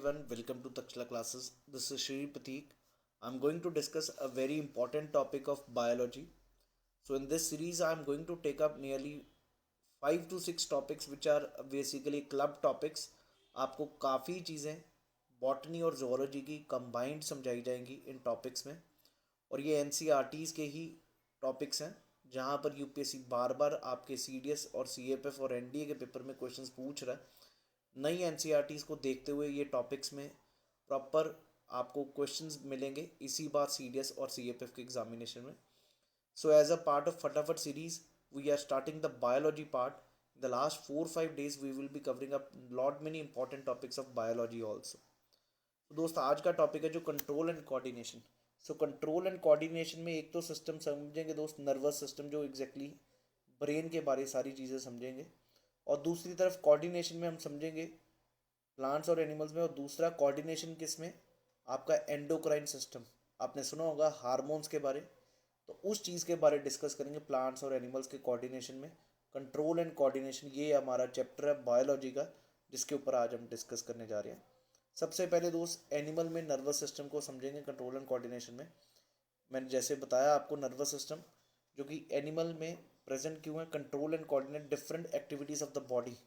everyone, welcome to Takshla classes. This is Shri Prateek. I'm going to discuss a very important topic of biology. So in this series I'm going to take up nearly 5 to 6 topics which are basically club topics. आपको काफ़ी चीज़ें botany और zoology की combined समझाई जाएंगी इन topics में, और ये NCERTs के ही टॉपिक्स हैं जहाँ पर यूपीएससी बार बार आपके सीडीएस और सीएफएफ और एनडीए के पेपर में क्वेश्चंस पूछ रहा है। नई एनसीईआरटीज़ को देखते हुए ये टॉपिक्स में प्रॉपर आपको क्वेश्चंस मिलेंगे इसी बार सीडीएस और सीएफएफ के एग्जामिनेशन में। So as a part of फटाफट series we are starting the biology part. The last 4-5 days we will be covering up lot many important topics of biology also. तो दोस्त आज का टॉपिक है जो control and coordination. So control and coordination में एक तो सिस्टम समझेंगे दोस्त, नर्वस सिस्टम, जो एग्जैक्टली ब्रेन के बारे सारी चीज़ें समझेंगे, और दूसरी तरफ कोऑर्डिनेशन में हम समझेंगे प्लांट्स और एनिमल्स में, और दूसरा कोऑर्डिनेशन किस में, आपका एंडोक्राइन सिस्टम. आपने सुना होगा हार्मोन्स के बारे, तो उस चीज़ के बारे डिस्कस करेंगे प्लांट्स और एनिमल्स के कोऑर्डिनेशन में. कंट्रोल एंड कोऑर्डिनेशन ये हमारा चैप्टर है बायोलॉजी का जिसके ऊपर आज हम डिस्कस करने जा रहे हैं. सबसे पहले दोस्त एनिमल में नर्वस सिस्टम को समझेंगे कंट्रोल एंड कोऑर्डिनेशन में. मैंने जैसे बताया आपको नर्वस सिस्टम जो कि एनिमल में प्रेजेंट क्यों है, control and coordinate different activities of the body.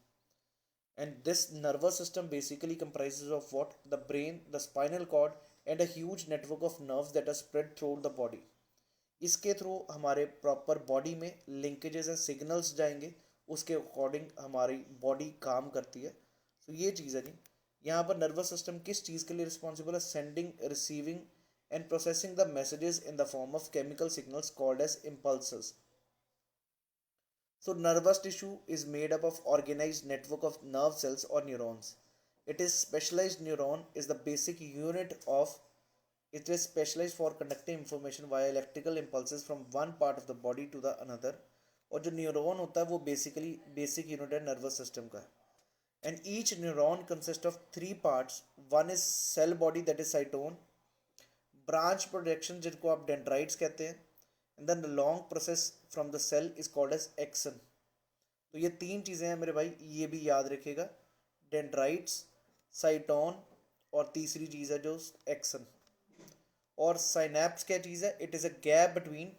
And this nervous system basically comprises of what, the brain, the spinal cord and a huge network of nerves that are spread throughout the body. इसके through हमारे proper body में linkages and signals जाएंगे, उसके according हमारी body काम करती है. तो ये चीज़ है जी. यहाँ पर नर्वस सिस्टम किस चीज़ के लिए रिस्पॉन्सिबल है, sending, receiving and processing the messages in the form of chemical signals called as impulses. So nervous tissue is made up of organized network of nerve cells or neurons. It is specialized neuron is the basic unit of, it is specialized for conducting information via electrical impulses from one part of the body to the another. और जो neuron होता है वो basically basic unit है nervous system का. And each neuron consist of 3 parts. One is cell body that is cyton, branch projection जिनको आप dendrites कहते हैं, and then the long process from the cell is called as axon. तो ये 3 चीज़ें हैं मेरे भाई, ये भी याद रखिएगा, डेंड्राइट्स, साइटोन और तीसरी चीज़ है जो एक्सन. और साइनेप्स क्या चीज़ है, it is a gap between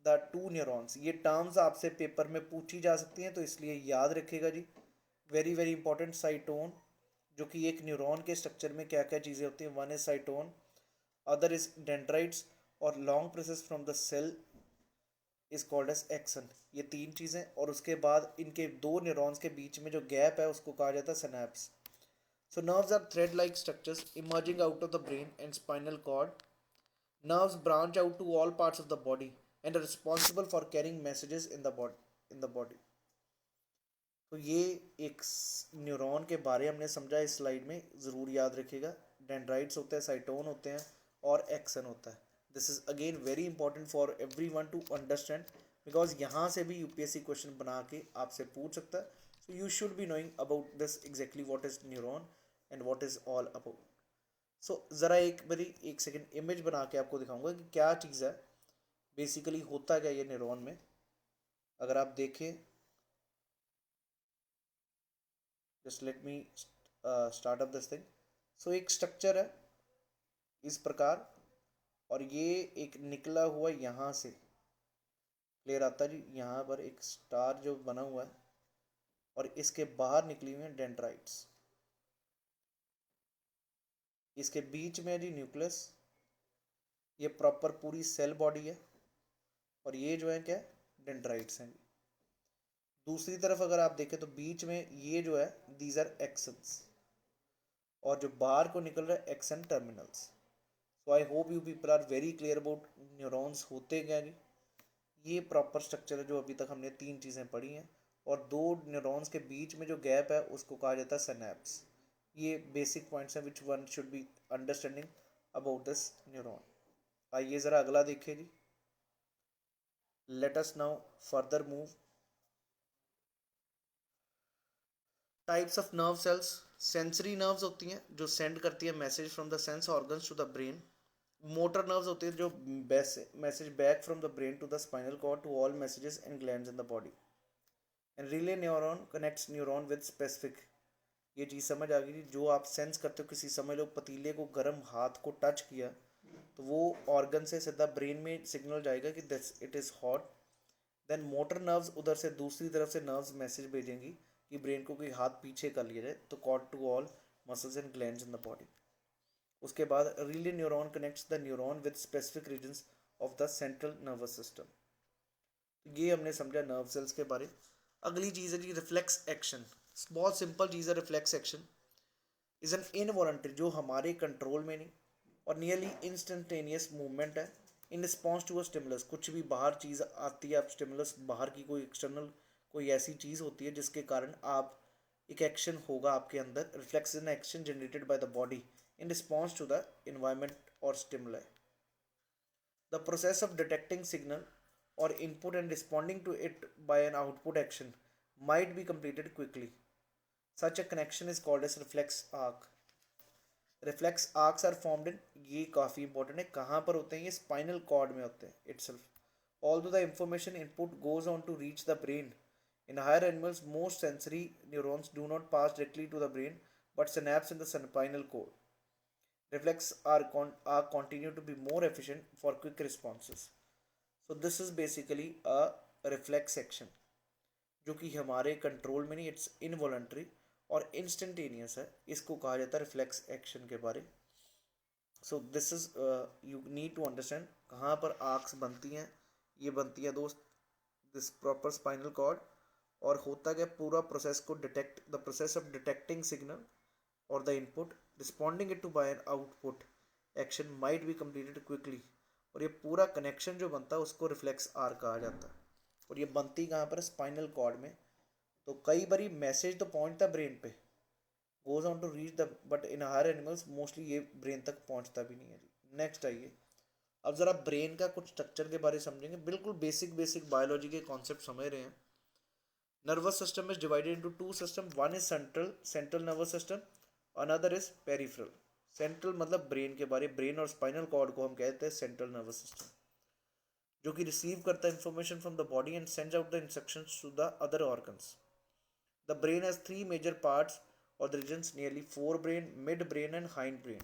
the 2 neurons. ये टर्म्स आपसे पेपर में पूछी जा सकती हैं तो इसलिए याद रखिएगा जी, वेरी वेरी इंपॉर्टेंट. साइटोन जो कि एक न्यूरॉन के स्ट्रक्चर में क्या क्या चीज़ें होती हैं, one is cyton, other is dendrites, और long process from the cell is called as axon. ये 3 चीज़ें, और उसके बाद इनके 2 न्यूरॉन्स के बीच में जो गैप है उसको कहा जाता है synapse. So nerves are thread like structures emerging out of the brain and spinal cord. Nerves branch out to all parts of the body and are responsible for carrying messages in the body. तो ये एक neuron के बारे हमने समझा इस slide में, ज़रूर याद रखिएगा. डेंड्राइट्स होते हैं, साइटोन होते हैं और एक्सन होता है. This is again very important for every one two understand, because यहाँ से भी यूपीएससी क्वेश्चन बना के आपसे पूछ सकता है. So you should be knowing about this exactly what is neuron and what is all about. So ज़रा एक बारी एक सेकेंड इमेज बना के आपको दिखाऊंगा कि क्या चीज़ है, बेसिकली होता क्या ये न्यूरॉन में. अगर आप देखें, just let me start up this thing. So एक स्ट्रक्चर है इस प्रकार, और ये एक निकला हुआ यहाँ से क्लियर आता है जी. यहाँ पर एक स्टार जो बना हुआ है और इसके बाहर निकली हुई है डेंड्राइट्स. इसके बीच में है जी न्यूक्लियस. ये प्रॉपर पूरी सेल बॉडी है, और ये जो है क्या, डेंड्राइट्स हैं. दूसरी तरफ अगर आप देखें तो बीच में ये जो है दीज आर एक्सन्स, और जो बाहर को निकल रहा है axon terminals. So I hope you people are very clear about neurons होते क्या जी. ये प्रॉपर स्ट्रक्चर है जो अभी तक हमने 3 चीज़ें पढ़ी हैं, और 2 न्यूरॉन्स के बीच में जो गैप है उसको कहा जाता है सिनेप्स. ये बेसिक पॉइंट्स हैं which one should be understanding about this neuron. आइए ज़रा अगला देखिए जी. Let us now further move. Types of nerve cells. Sensory nerves होती हैं जो सेंड करती है message from the sense organs to the brain. Motor nerves होती है जो message back from the brain to the spinal cord to all messages and glands in the body. And relay neuron connects neuron with specific. ये चीज़ समझ आ गई थी। जो आप sense करते हो, किसी समझ लो पतीले को गर्म हाथ को टच किया तो वो ऑर्गन से सीधा ब्रेन में सिग्नल जाएगा कि this it is hot. Then motor nerves उधर से दूसरी तरफ से नर्व्स मैसेज भेजेंगी कि ब्रेन को कोई हाथ पीछे कर लिया जाए, तो cord to all muscles and glands in the body. उसके बाद relay neuron connects the neuron with specific regions of the central nervous system. तो ये हमने समझा नर्व सेल्स के बारे। अगली चीज़ है जी रिफ्लेक्स एक्शन। बहुत सिंपल चीज़ है reflex action. Is an involuntary, जो हमारे कंट्रोल में नहीं और नियरली इंस्टेंटेनियस मूवमेंट है in response to a stimulus. कुछ भी बाहर चीज़ आती है, आप स्टिमुलस बाहर की कोई एक्सटर्नल कोई ऐसी चीज़ होती है जिसके कारण आप एक एक्शन होगा आपके अंदर। Reflex in action generated by the body in response to the environment और stimuli. The process of detecting signal or input and responding to it by an output action might be completed quickly. Such a connection is called as reflex arc. Reflex arcs are formed in, ये काफ़ी important है, कहाँ पर होते हैं ये? Spinal cord में होते हैं itself. Although the information input goes on to reach the brain, in higher animals most sensory neurons do not pass directly to the brain but synapse in the spinal cord. Reflex arc continue to be more efficient for quick responses. So this is basically a reflex action जो कि हमारे control में नहीं, it's involuntary और instantaneous है। इसको कहा जाता है रिफ्लेक्स एक्शन के बारे। So this is you need to understand कहाँ पर आर्क्स बनती हैं। ये बनती है दोस्त दिस प्रॉपर स्पाइनल कॉर्ड। और होता क्या, पूरा प्रोसेस को detect, the process of detecting signal और the input responding it to by an output action might be completed quickly. और ये पूरा कनेक्शन जो बनता है उसको रिफ्लेक्स आर कहा जाता है। और ये बनती कहाँ पर? स्पाइनल कॉर्ड में। तो कई बारी मैसेज तो पहुंचता ब्रेन पे, goes on to reach the, but in higher animals mostly ये ब्रेन तक पहुंचता भी नहीं है जी। नेक्स्ट आइए, अब ज़रा ब्रेन का कुछ स्ट्रक्चर के बारे में समझेंगे। बिल्कुल बेसिक बेसिक बायोलॉजी के कॉन्सेप्ट समझ रहे हैं। Nervous system is divided into two system. One is central nervous system, another is peripheral. Central मतलब ब्रेन के बारे, ब्रेन और स्पाइनल कॉर्ड को हम कहते हैं सेंट्रल नर्वस सिस्टम, जो कि रिसीव करता है information from the body and sends out the instructions to the other organs. The brain has three major parts और the regions nearly forebrain, midbrain and hindbrain.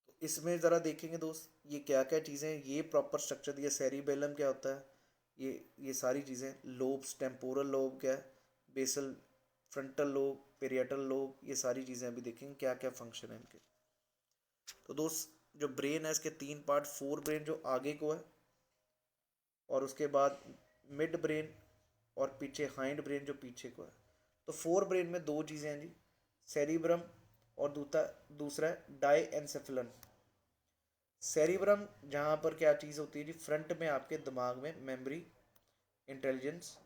तो इसमें ज़रा देखेंगे दोस्त ये क्या क्या चीज़ें हैं। ये प्रॉपर स्ट्रक्चर दिया। सेरिबेलम क्या होता है, ये सारी चीज़ें। लोब्स, टेम्पोरल लोब क्या है, basal, frontal lobe, parietal lobe, ये सारी चीज़ें अभी देखेंगे क्या क्या फंक्शन है इनके। तो दोस्त जो ब्रेन है इसके तीन पार्ट, फोर ब्रेन जो आगे को है और उसके बाद मिड ब्रेन और पीछे हाइंड ब्रेन जो पीछे को है। तो फोर ब्रेन में दो चीज़ें हैं जी, सेरिब्रम और दूसरा है डाईएन्सेफलन। सेरिब्रम जहाँ पर क्या चीज़ होती है जी, फ्रंट में आपके दिमाग में memory, intelligence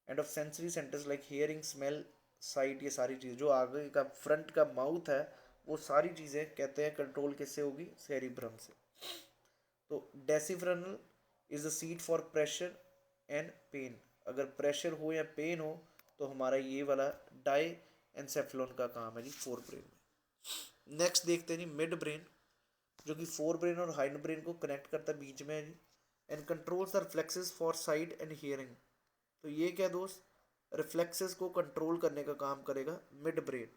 end of sensory centres like hearing, smell, site, ये सारी चीज़ जो आगे का फ्रंट का माउथ है वो सारी चीज़ें कहते हैं कंट्रोल किससे होगी? सेरिब्रम से। तो डेसिफ्रनल is the seat for pressure and pain. अगर प्रेशर हो या पेन हो तो हमारा ये वाला डाई एनसेफ्लॉन का काम है जी फोर ब्रेन में। नेक्स्ट देखते हैं जी मिड ब्रेन, जो कि फोर ब्रेन और हाइंड ब्रेन को कनेक्ट करता है, बीच में है जी, and controls the reflexes for sight and hearing. तो ये क्या दोस्त, रिफ्लेक्सेस को कंट्रोल करने का काम करेगा मिड ब्रेन।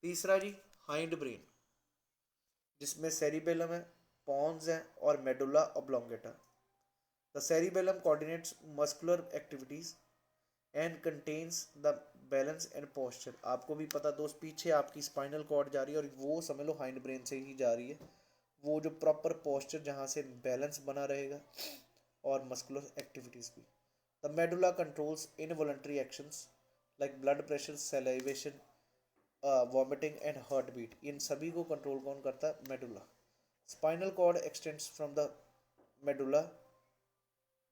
तीसरा जी हाइंड ब्रेन, जिसमें सेरिबेलम है, पॉन्स है और medulla oblongata. The cerebellum coordinates muscular activities and contains the balance and posture. आपको भी पता दोस्त, पीछे आपकी स्पाइनल कॉर्ड जा रही है और वो समझ लो हाइंड ब्रेन से ही जा रही है। वो जो प्रॉपर पोस्चर जहाँ से बैलेंस बना रहेगा और मस्कुलर एक्टिविटीज़ भी। The medulla controls involuntary actions like blood pressure, salivation, vomiting and heart beat. इन सभी को कंट्रोल कौन करता है? Medulla. Spinal cord extends from the medulla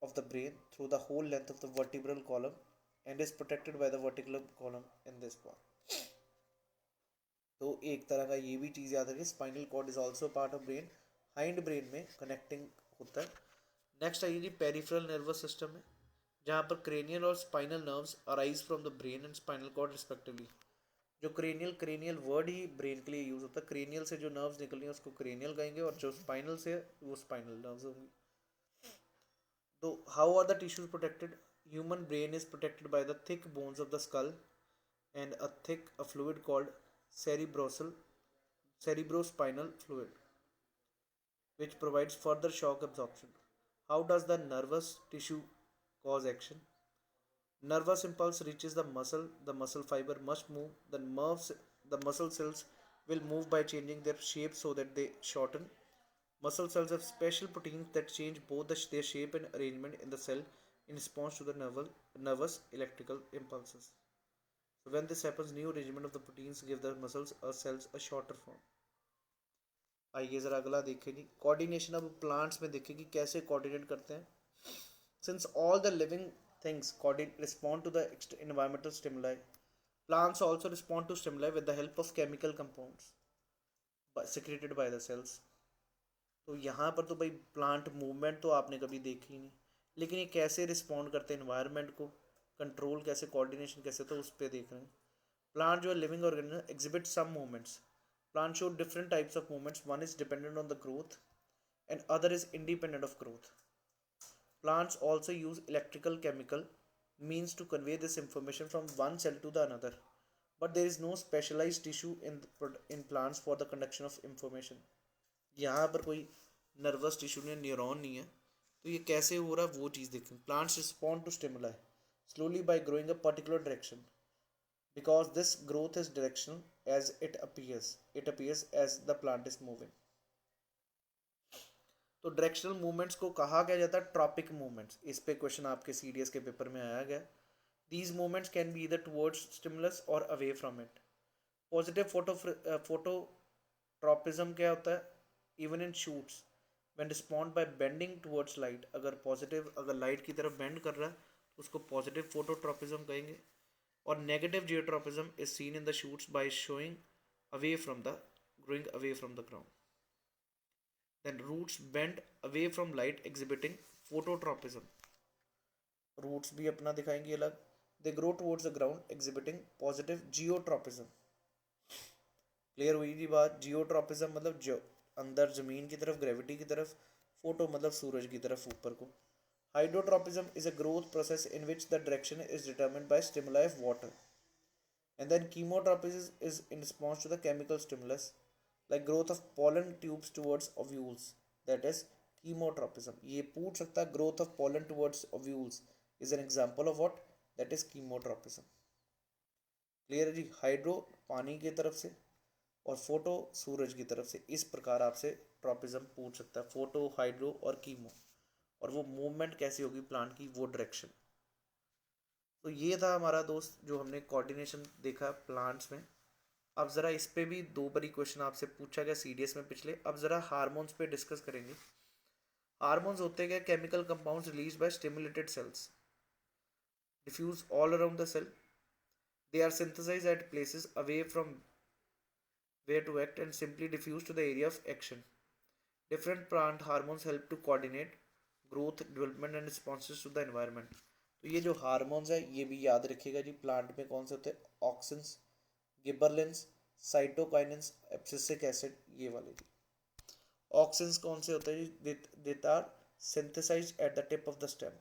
of the brain through the whole length of the vertebral column and is protected by the vertebral column in this part. तो एक तरह का ये भी चीज़ याद रखिए, spinal cord is also part of brain, hind brain में कनेक्टिंग होता है। नेक्स्ट आइए जी पेरिफेरल नर्वस सिस्टम है, जहाँ पर क्रेनियल और spinal nerves arise from the brain and spinal cord respectively. जो क्रेनियल वर्ड ही ब्रेन के लिए यूज़ होता है। क्रेनियल से जो नर्व्स निकल रही हैं उसको क्रेनियल कहेंगे और जो स्पाइनल से वो स्पाइनल नर्व्स होंगी। तो how are the tissues protected? human brain is protected by the thick bones of the skull and a fluid called cerebrosal cerebrospinal fluid, which provides further shock absorption. How does the nervous tissue cause action? Nervous impulse reaches the muscle fiber must move, the muscle cells will move by changing their shape so that they shorten. Muscle cells have special proteins that change both their shape and arrangement in the cell in response to the nervous electrical impulses. So when this happens, new arrangement of the proteins give the muscles or cells a shorter form. आइए ज़रा अगला देखें जी, coordination अब plants में देखें कि कैसे coordinate करते हैं. Since all the living things respond to the environmental stimuli, plants also respond to stimuli with the help of chemical compounds secreted by the cells. तो यहाँ पर तो भाई प्लांट मूवमेंट तो आपने कभी देखी ही नहीं, लेकिन ये कैसे रिस्पॉन्ड करते हैं इन्वायरमेंट को, कंट्रोल कैसे, कोऑर्डिनेशन कैसे, तो उस पर देख रहे हैं. प्लांट जो है living organism exhibit some movements. Plant show different types of movements. One is dependent on the growth and other is independent of growth. Plants also use electrical chemical means to convey this information from one cell to the another, but there is no specialized tissue in plants for the conduction of information. यहाँ पर कोई nervous tissue नहीं, neuron नहीं है, तो ये कैसे हो रहा है वो चीज़ देखें. Plants respond to stimuli slowly by growing a particular direction because this growth is directional as it appears as the plant is moving. तो डायरेक्शनल मूवमेंट्स को कहा गया जाता है ट्रॉपिक मूवमेंट्स. इस पे क्वेश्चन आपके सीडीएस के पेपर में आया गया. These movements can be either towards stimulus और away from it. Positive phototropism क्या होता है? Even in shoots when respond by bending towards light. अगर लाइट की तरफ बेंड कर रहा है तो उसको पॉजिटिव फोटोट्रॉपिज्म कहेंगे. और negative geotropism is seen in the shoots by showing away from the growing away from the ground. Then roots bend away from light exhibiting phototropism. Roots भी अपना दिखाएंगे अलग. They grow towards the ground exhibiting positive geotropism. Clear हुई जी बात. Geotropism मतलब जो अंदर जमीन की तरफ, ग्रेविटी की तरफ, फोटो मतलब सूरज की तरफ ऊपर को. Hydrotropism is a growth process in which the direction is determined by stimuli of water. And then chemotropism is in response to the chemical stimulus like growth of pollen tubes towards ovules, that is chemotropism. ये पूछ सकता है growth of pollen towards ovules is an example of what? That is chemotropism. Clear है जी. Hydro पानी की तरफ से और फोटो सूरज की तरफ से. इस प्रकार आपसे ट्रॉपिज्म पूछ सकता है, फोटो, हाइड्रो और कीमो. और वो मूवमेंट कैसी होगी प्लांट की, वो डायरेक्शन. तो ये था हमारा दोस्त जो हमने कोऑर्डिनेशन देखा प्लांट्स में. अब ज़रा इस पे भी दो बारी क्वेश्चन आपसे पूछा गया सीडीएस में पिछले. अब ज़रा हार्मोन्स पे डिस्कस करेंगे. हार्मोन्स होते क्या? Chemical compounds release by stimulated cells diffuse all around the cell. They are synthesised at places away from where to act and simply diffuse to the area of action. Different plant hormones help to coordinate growth, development and responses to the environment. तो ये जो hormones है ये भी याद रखिएगा जी. Plant में कौन से होते हैं? Auxins, gibberellins, cytokinins, abscisic acid, ये वाले जी. ऑक्सिन्स कौन से होते हैं जी? That are synthesised at the tip of the stem.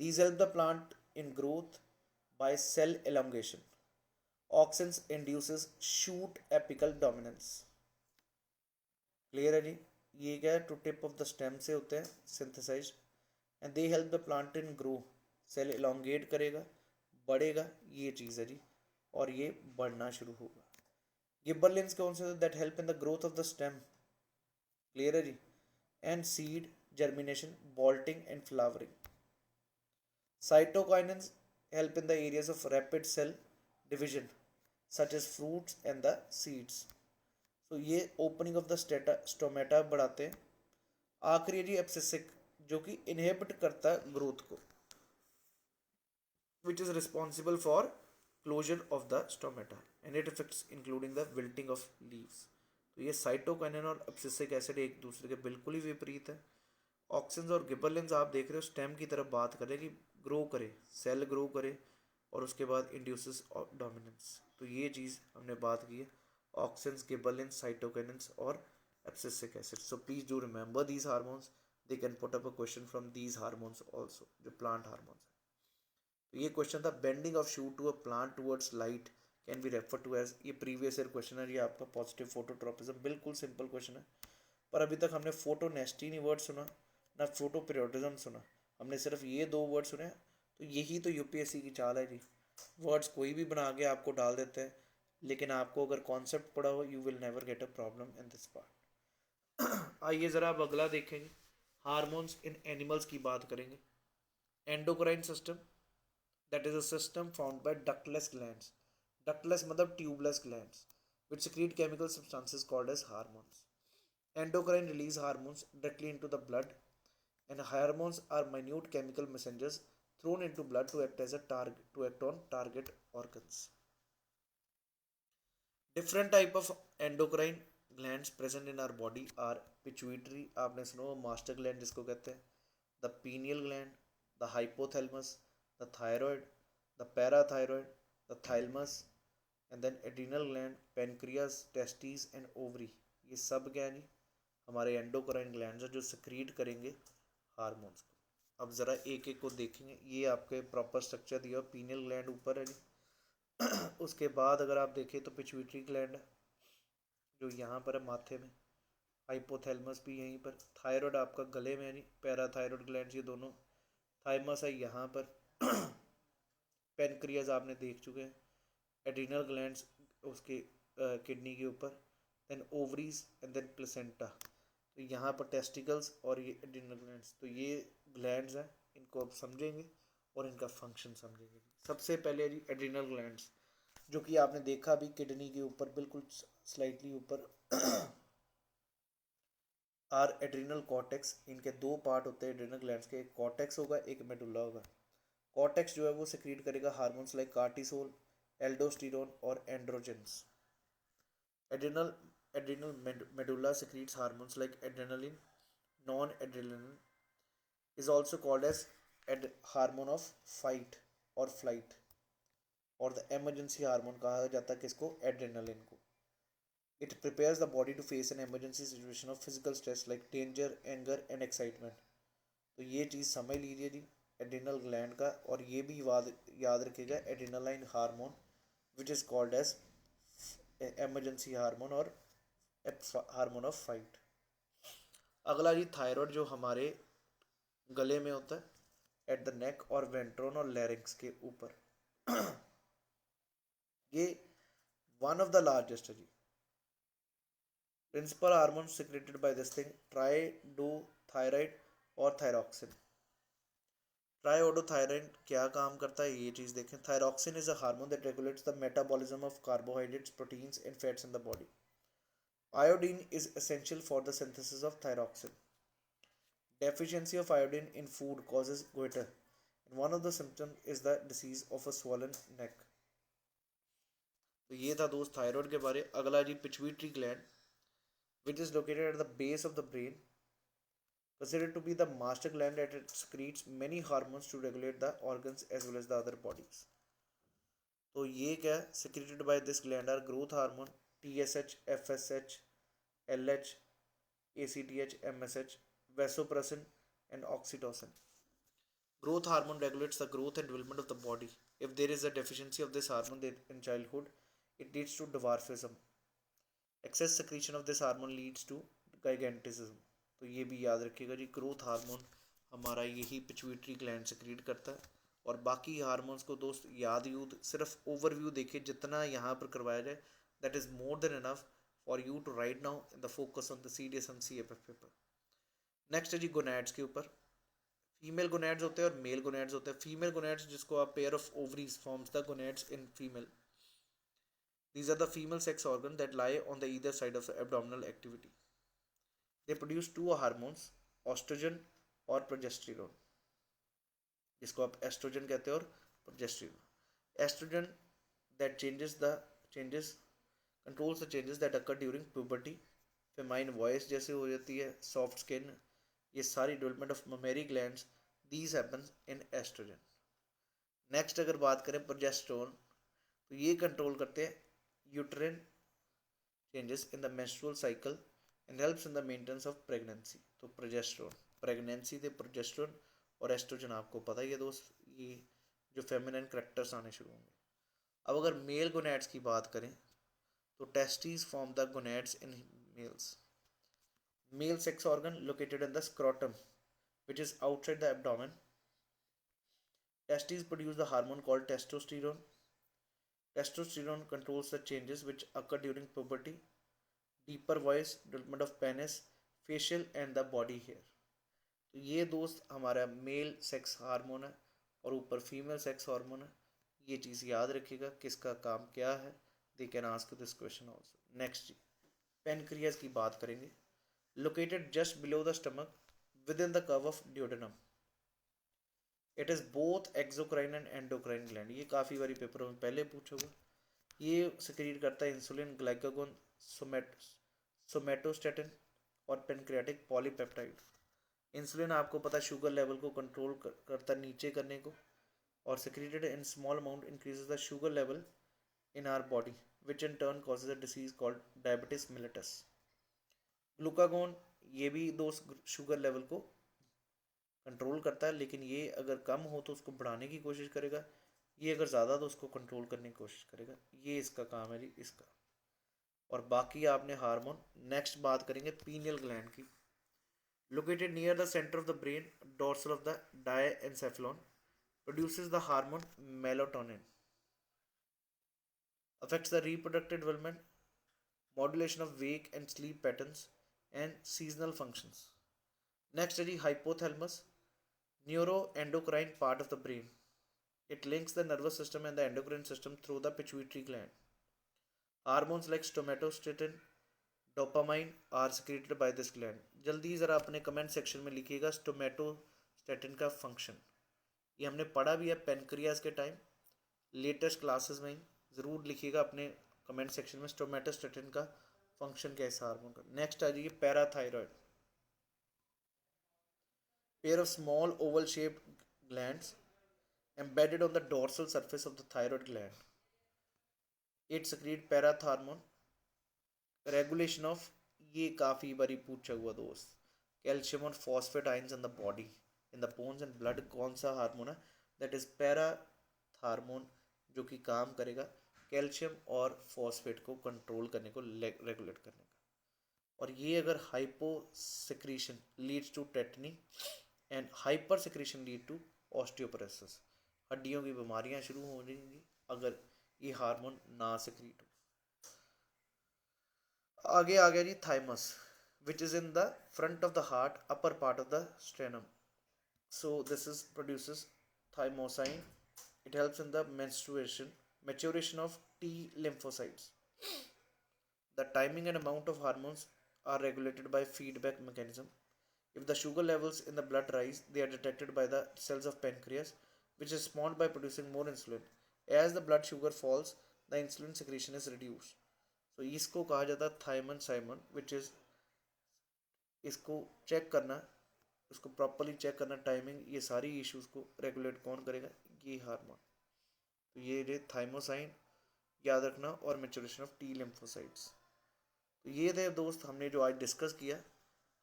These help the plant in growth by cell elongation. Auxins induces shoot apical dominance. Clear है जी. ये क्या है? To tip of the stem से होते हैं synthesised and they help the plant in grow. Cell elongate करेगा, बढ़ेगा, ये चीज़ है जी. और ये बढ़ना शुरू होगा. गिबरलिन्स कौन से? That help in the growth of the stem. Clear है जी. And seed germination, bolting and flowering. Cytokinins help in the areas of rapid cell division such as fruits and the seeds. तो ये opening of the stomata बढ़ाते हैं. आखिरी जी abscisic जो कि inhibit करता है ग्रोथ को, which is responsible for closure of the stomata and it affects including the wilting of leaves. तो ये साइटोकाइनिन और एब्सिसिक एसिड एक दूसरे के बिल्कुल ही विपरीत है. ऑक्सिन्स और गिबरलिन्स आप देख रहे हो स्टेम की तरफ बात करें कि ग्रो करे, सेल ग्रो करे और उसके बाद इंड्यूसेस डोमिनेंस. तो ये चीज़ हमने बात की है. ऑक्सिन्स, गिबरलिन्स, साइटोकाइनिन्स और abscisic acid. So please do remember these hormones. They can put up a question from these hormones also, जो प्लांट हार्मोन्स है। तो ये क्वेश्चन था, bending of shoot to a plant towards light can be refer to as, ये previous year question है, ये आपका positive phototropism, बिल्कुल सिंपल क्वेश्चन है। पर अभी तक हमने फोटो नेस्टी नहीं वर्ड सुना, ना फोटो पीरियोडिज्म सुना, हमने सिर्फ ये दो वर्ड सुने। तो यही तो यूपीएससी की चाल है जी, वर्ड्स कोई भी बना के आपको डाल देते हैं, लेकिन आपको अगर कॉन्सेप्ट पढ़ा हो, you will never get a problem in this part. आइए ज़रा अब अगला देखेंगे, हार्मोन्स इन एनिमल्स की बात करेंगे। Endocrine system, that is a system found by ductless glands. Ductless मतलब tubeless glands, which secrete chemical substances called as hormones. Endocrine release hormones directly into the blood, and hormones are minute chemical messengers thrown into blood to act as a target, to act on target organs. Different type of endocrine glands present in our body are pituitary, आपने सुना हो master gland जिसको कहते हैं, the pineal gland, the hypothalamus, the thyroid, the parathyroid, the thymus, and then adrenal gland, pancreas, testes and ovary। ये सब क्या है जी, हमारे एंडोक्राइन ग्लैंड्स हैं जो सक्रीट करेंगे हार्मोन्स को। अब ज़रा एक एक को देखेंगे, ये आपके प्रॉपर स्ट्रक्चर दिया, पीनियल ग्लैंड ऊपर है जी। उसके बाद अगर आप देखें तो पिट्यूटरी ग्लैंड जो यहाँ पर है माथे में, हाइपोथैलेमस भी यहीं पर, थायराइड आपका गले में है नहीं, पैराथायरॉयड ग्लैंड्स ये दोनों, थाइमस है यहाँ पर, पेनक्रियाज आपने देख चुके हैं, एड्रिनल ग्लैंड्स उसके किडनी के ऊपर, then ovaries and then placenta. तो यहाँ पर टेस्टिकल्स और ये एड्रिनल ग्लैंड्स, तो ये ग्लैंड्स हैं, इनको अब समझेंगे और इनका फंक्शन समझेंगे। सबसे पहले जी एड्रिनल ग्लैंड्स, जो कि आपने देखा भी किडनी के ऊपर बिल्कुल स्लाइटली ऊपर आर एड्रिनल कॉर्टेक्स। इनके दो पार्ट होते हैं एड्रिनल ग्लैंड्स के, एक कॉर्टेक्स होगा एक मेडुला होगा। कॉर्टेक्स जो है वो सिक्रीट करेगा हार्मोन्स लाइक कार्टिसोल, एल्डोस्टेरोन और androgens. Adrenal adrenal medulla secretes hormones like adrenaline. Non-adrenaline is also called as hormone of fight or flight, और द emergency हार्मोन कहा जाता है किसको, एड्रेनलिन को। It prepares the body to face an emergency situation of physical stress like danger, anger and excitement. तो ये चीज़ समझ लीजिए जी एड्रिनल ग्लैंड का, और ये भी याद रखिएगा adrenaline hormone which is called as emergency hormone और हार्मोन ऑफ फाइट। अगला जी थायराइड, जो हमारे गले में होता है एट द नेक और वेंट्रोन और लैरिंक्स के ऊपर। ये वन ऑफ द लार्जेस्ट है जी। Principal hormone secreted by this thing, triiodothyronine और थायरॉक्सिन। ट्राइओडोथायराइड क्या काम करता है ये चीज़ देखें। Thyroxine is a hormone that regulates the metabolism of carbohydrates, proteins and fats in the body. Iodine is essential for the synthesis of thyroxine. Deficiency of iodine in food causes goiter, and one of the symptoms is the disease of a swollen neck. तो ये था दोस्त thyroid के बारे। अगला जी pituitary gland, which is located at the base of the brain, considered to be the master gland that it secretes many hormones to regulate the organs as well as the other bodies. तो ये क्या, secreted by this gland are growth hormone, TSH, FSH, LH, ACTH, MSH, vasopressin and oxytocin. Growth hormone regulates the growth and development of the body. If there is a deficiency of this hormone in childhood, it leads to dwarfism. Excess secretion of this hormone leads to gigantism. तो ये भी याद रखिएगा जी, growth hormone हमारा यही pituitary gland secrete करता है। और बाकी हार्मोन्स को दोस्त याद यूद सिर्फ ओवरव्यू देखिए, जितना यहाँ पर करवाया जाए that is more than enough for you to write now in the focus on the CDSM CFF पेपर। नेक्स्ट है जी गोनैड्स के ऊपर। फीमेल गोनैड्स होते हैं और मेल गोनैड्स होते हैं। फीमेल गोनैड्स जिसको आप pair of ovaries forms the gonads in female. These are the female sex organs that lie on the either side of the abdominal activity. They produce two hormones, estrogen और progesterone, जिसको आप oestrogen कहते हैं और progesterone. Oestrogen that changes controls the changes that occur during puberty, feminine voice जैसे हो जाती है, सॉफ्ट स्किन, ये सारी development of mammary glands, these happens in oestrogen. Next अगर बात करें प्रोजेस्टेरोन, तो ये कंट्रोल करते हैं uterine changes in the menstrual cycle and helps in the maintenance of pregnancy. तो प्रोजेस्टेरोन, प्रेगनेंसी से प्रोजेस्टेरोन और एस्ट्रोजन, आपको पता ही है दोस्त, ये जो फेमिनिन करेक्टर्स आने शुरू होंगे। अब अगर मेल गोनेड्स की बात करें तो testis form the gonads in males. Male sex organ located in the scrotum which is outside the abdomen. Testes produce the hormone called testosterone. Testosterone controls the changes which occur during puberty, deeper voice, development of penis, facial and the body hair. तो ये दोस्त हमारा male sex hormone है और ऊपर female sex hormone है। ये चीज़ याद रखिएगा किसका काम क्या है। They can ask this question also. Next जी, पेनक्रियाज की बात करेंगे। Located just below the stomach within the curve of duodenum. It is both exocrine and endocrine gland. ये काफ़ी बारी पेपरों में पहले पूछा हुआ। ये सिक्रीट करता है इंसुलिन, ग्लाइकागोन, सोमेटोस्टेटिन और पेनक्रियाटिक पॉलीपेप्टाइड। इंसुलिन आपको पता है शुगर लेवल को कंट्रोल करता है नीचे करने को, और secreted in small amount increases the sugar level in our body, which in turn causes a disease called diabetes mellitus. Glucagon ये भी दोस्त शुगर लेवल को कंट्रोल करता है, लेकिन ये अगर कम हो तो उसको बढ़ाने की कोशिश करेगा, ये अगर ज़्यादा तो उसको कंट्रोल करने की कोशिश करेगा। ये इसका काम है जी इसका। और बाकी आपने हार्मोन। नेक्स्ट बात करेंगे पीनियल ग्लैंड की। Located near the centre of the brain, dorsal of the diencephalon, produces the hormone melatonin, affects the reproductive development, modulation of wake and sleep patterns, and seasonal functions. Next is the hypothalamus, neuroendocrine part of the brain. It links the nervous system and the endocrine system through the pituitary gland. Hormones like somatostatin, dopamine are secreted by this gland. जल्दी ज़रा अपने comment section में लिखिएगा स्टोमेटोस्टेटिन का function. ये हमने पढ़ा भी है पेनक्रियाज के टाइम लेटेस्ट क्लासेस में ही। ज़रूर लिखिएगा अपने कमेंट सेक्शन में स्टोमेटोस्टेटिन का फंक्शन कैसा हार्मोन का। नेक्स्ट आ जाइए parathyroid. Pair of small Oval shaped glands embedded on the dorsal surface of the thyroid gland. It secrete parathormone. Regulation of, ये काफ़ी बारी पूछा हुआ दोस्त, कैल्शियम और phosphate ions in the body, in the bones and blood. कौन सा hormone है? दैट इज पैराथॉर्मोन, जो कि काम करेगा कैल्शियम और फॉस्फेट को कंट्रोल करने को, रेगुलेट करने का। और ये अगर hypo secretion leads to tetany and hyper secretion lead to osteoporosis, हड्डियों की बीमारियां शुरू हो जाएंगी अगर ये हार्मोन ना सिक्रीट हो। आगे आ गया जी thymus, which is in the front of the heart, upper part of the sternum. So this is produces thymosin. It helps in the maturation of T lymphocytes. The timing and amount of hormones are regulated by feedback mechanism. If the sugar levels in the blood rise, they are detected by the cells of pancreas, which respond by producing more insulin. As the blood sugar falls, the insulin secretion is reduced. So इसको कहा जाता है थाइमन Simon, which is इसको check करना, उसको properly check करना, timing, ये सारी इश्यूज को रेगुलेट कौन करेगा? ये हार्मोन। तो ये रे थाइमोसाइन याद रखना, और मैच्योरेशन ऑफ टी लिम्फोसाइट्स। तो ये थे दोस्त हमने जो आज डिस्कस किया।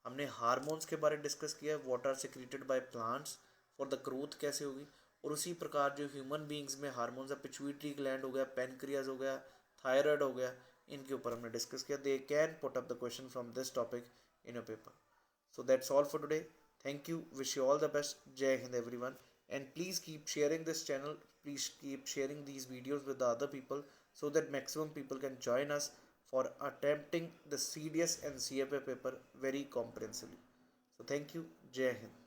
हमने हार्मोन्स के बारे में डिस्कस किया, what are secreted by plants for the growth कैसे होगी, और उसी प्रकार जो ह्यूमन बींग्स में हार्मोन्स है, पिट्यूटरी ग्लैंड हो गया, पेनक्रियाज हो गया, थायराइड हो गया, इनके ऊपर हमने डिस्कस किया। दे can put up the question from this topic in your paper. So that's all for today. Thank you. Wish you all the best. Jai Hind everyone. And please keep sharing this channel. Please keep sharing these videos with the other people so that maximum people can join us for attempting the CDS and CFA paper very comprehensively. So thank you. Jai Hind.